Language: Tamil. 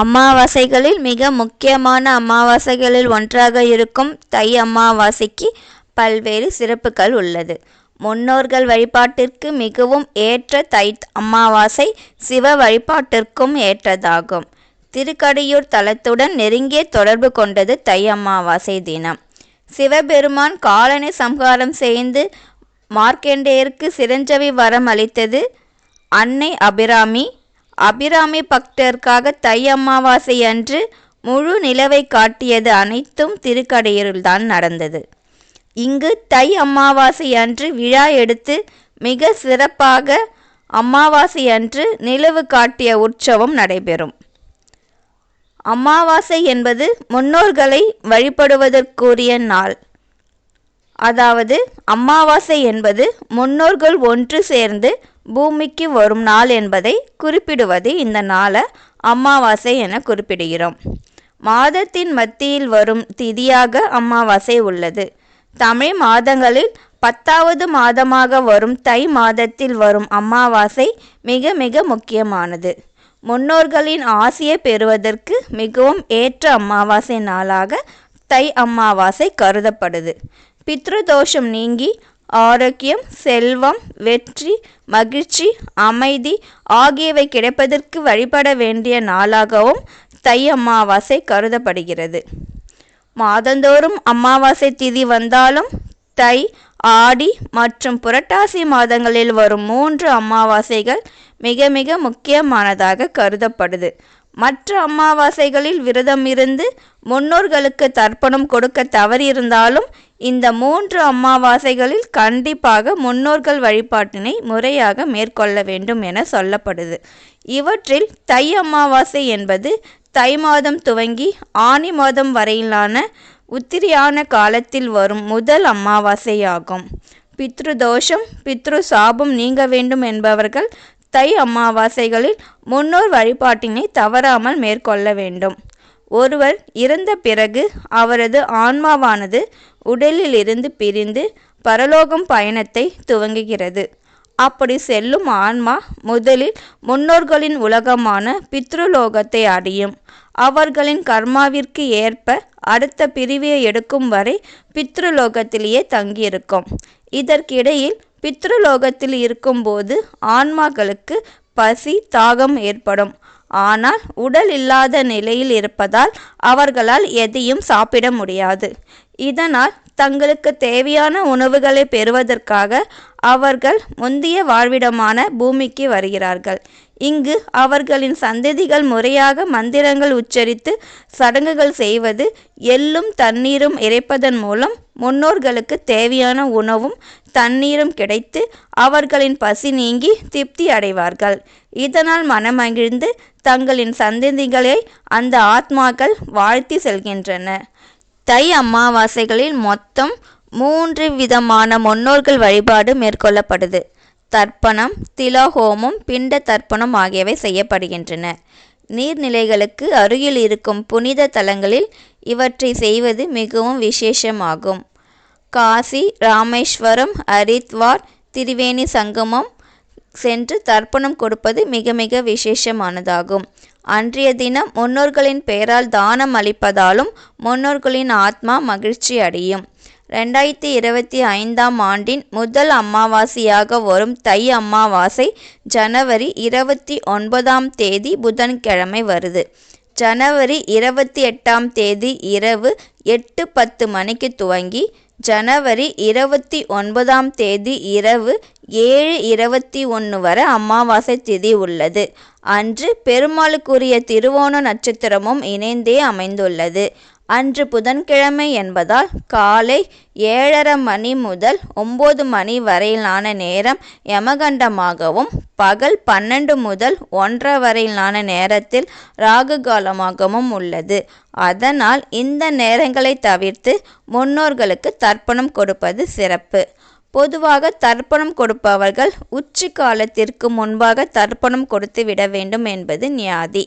அமாவாசைகளில் மிக முக்கியமான அமாவாசைகளில் ஒன்றாக இருக்கும் தை அமாவாசைக்கு பல்வேறு சிறப்புகள் உள்ளது. முன்னோர்கள் வழிபாட்டிற்கு மிகவும் ஏற்ற தை அமாவாசை சிவ வழிபாட்டிற்கும் ஏற்றதாகும். திருக்கடையூர் தலத்துடன் நெருங்கிய தொடர்பு கொண்டது தை அமாவாசை தினம். சிவபெருமான் காலனை சம்ஹாரம் செய்து மார்க்கண்டேயருக்கு சிரஞ்சீவி வரம் அளித்தது அன்னை அபிராமி. அபிராமி பக்தருக்காக தை அமாவாசை அன்று முழு நிலவை காட்டியது அனைத்தும் திருக்கடையூரில்தான் நடந்தது. இங்கு தை அமாவாசை அன்று விழா எடுத்து மிக சிறப்பாக அமாவாசை அன்று நிலவு காட்டிய உற்சவம் நடைபெறும். அமாவாசை என்பது முன்னோர்களை வழிபடுவதற்குரிய நாள். அதாவது அமாவாசை என்பது முன்னோர்கள் ஒன்று சேர்ந்து பூமிக்கு வரும் நாள் என்பதை குறிப்பிடுவது இந்த நாளை அமாவாசை என குறிப்பிடுகிறோம். மாதத்தின் மத்தியில் வரும் திதியாக அமாவாசை உள்ளது. தமிழ் மாதங்களில் 10வது மாதமாக வரும் தை மாதத்தில் வரும் அமாவாசை மிக மிக முக்கியமானது. முன்னோர்களின் ஆசியை பெறுவதற்கு மிகவும் ஏற்ற அமாவாசை நாளாக தை அமாவாசை கருதப்படுது. பித்ருதோஷம் நீங்கி ஆரோக்கியம், செல்வம், வெற்றி, மகிழ்ச்சி, அமைதி ஆகியவை கிடைப்பதற்கு வழிபட வேண்டிய நாளாகவும் தை அமாவாசை கருதப்படுகிறது. மாதந்தோறும் அமாவாசை திதி வந்தாலும் தை, ஆடி மற்றும் புரட்டாசி மாதங்களில் வரும் 3 அமாவாசைகள் மிக மிக முக்கியமானதாக கருதப்படுது. மற்ற அமாவாசைகளில் விரதம் இருந்து முன்னோர்களுக்கு தர்ப்பணம் கொடுக்க தவறியிருந்தாலும் இந்த 3 அமாவாசைகளில் கண்டிப்பாக முன்னோர்கள் வழிபாட்டினை முறையாக மேற்கொள்ள வேண்டும் என சொல்லப்படுது. இவற்றில் தை அமாவாசை என்பது தை மாதம் துவங்கி ஆனி மாதம் வரையிலான உத்திரியான காலத்தில் வரும் முதல் அமாவாசையாகும். பித்ருதோஷம், பித்ரு சாபம் நீங்க வேண்டும் என்பவர்கள் தை அமாவாசைகளில் முன்னோர் வழிபாட்டினை தவறாமல் மேற்கொள்ள வேண்டும். ஒருவர் இறந்த பிறகு அவரது ஆன்மாவானது உடலில் இருந்து பிரிந்து பரலோகம் பயணத்தை துவங்குகிறது. அப்படி செல்லும் ஆன்மா முதலில் முன்னோர்களின் உலகமான பித்ருலோகத்தை அடையும். அவர்களின் கர்மாவிற்கு ஏற்ப அடுத்த பிரிவியை எடுக்கும் வரை பித்ருலோகத்திலேயே தங்கியிருக்கும். இதற்கிடையில் பித்ருலோகத்தில் இருக்கும்போது ஆன்மாக்களுக்கு பசி, தாகம் ஏற்படும். ஆனால் உடல் இல்லாத நிலையில் இருப்பதால் அவர்களால் எதையும் சாப்பிட முடியாது. இதனால் தங்களுக்கு தேவையான உணவுகளை பெறுவதற்காக அவர்கள் முந்தைய வாழ்விடமான பூமிக்கு வருகிறார்கள். இங்கு அவர்களின் சந்ததிகள் முறையாக மந்திரங்கள் உச்சரித்து சடங்குகள் செய்வது, எள்ளும் தண்ணீரும் இறைப்பதன் மூலம் முன்னோர்களுக்கு தேவையான உணவும் தண்ணீரும் கிடைத்து அவர்களின் பசி நீங்கி திருப்தி அடைவார்கள். இதனால் மனமகிழ்ந்து தங்களின் சந்ததிகளை அந்த ஆத்மாக்கள் வாழ்த்தி செல்கின்றன. தை அமாவாசைகளில் மொத்தம் 3 விதமான முன்னோர்கள் வழிபாடு மேற்கொள்ளப்படுது. தர்ப்பணம், திலஹோமம், பிண்ட தர்ப்பணம் ஆகியவை செய்யப்படுகின்றன. நீர்நிலைகளுக்கு அருகில் இருக்கும் புனித தலங்களில் இவற்றை செய்வது மிகவும் விசேஷமாகும். காசி, ராமேஸ்வரம், ஹரித்வார், திரிவேணி சங்கமம் சென்று தர்ப்பணம் கொடுப்பது மிக மிக விசேஷமானதாகும். அன்றைய தினம் முன்னோர்களின் பெயரால் தானம் அளிப்பதாலும் முன்னோர்களின் ஆத்மா மகிழ்ச்சி அடையும். 2025ஆம் ஆண்டின் முதல் அமாவாசையாக வரும் தை அமாவாசை ஜனவரி 29ஆம் தேதி புதன்கிழமை வருது. ஜனவரி 28ஆம் தேதி இரவு 8:10 மணிக்கு துவங்கி ஜனவரி 29ஆம் தேதி இரவு 7:21 வரை அமாவாசை திதி உள்ளது. அன்று பெருமாளுக்குரிய திருவோண நட்சத்திரமும் இணைந்தே அமைந்துள்ளது. அன்று புதன்கிழமை என்பதால் காலை 7:30 மணி முதல் 9 மணி வரையிலான நேரம் யமகண்டமாகவும், பகல் 12 முதல் 1:30 வரையிலான நேரத்தில் ராகு காலமாகவும் உள்ளது. அதனால் இந்த நேரங்களை தவிர்த்து முன்னோர்களுக்கு தர்ப்பணம் கொடுப்பது சிறப்பு. பொதுவாக தர்ப்பணம் கொடுப்பவர்கள் உச்சி காலத்திற்கு முன்பாக தர்ப்பணம் கொடுத்து விட வேண்டும் என்பது நியதி.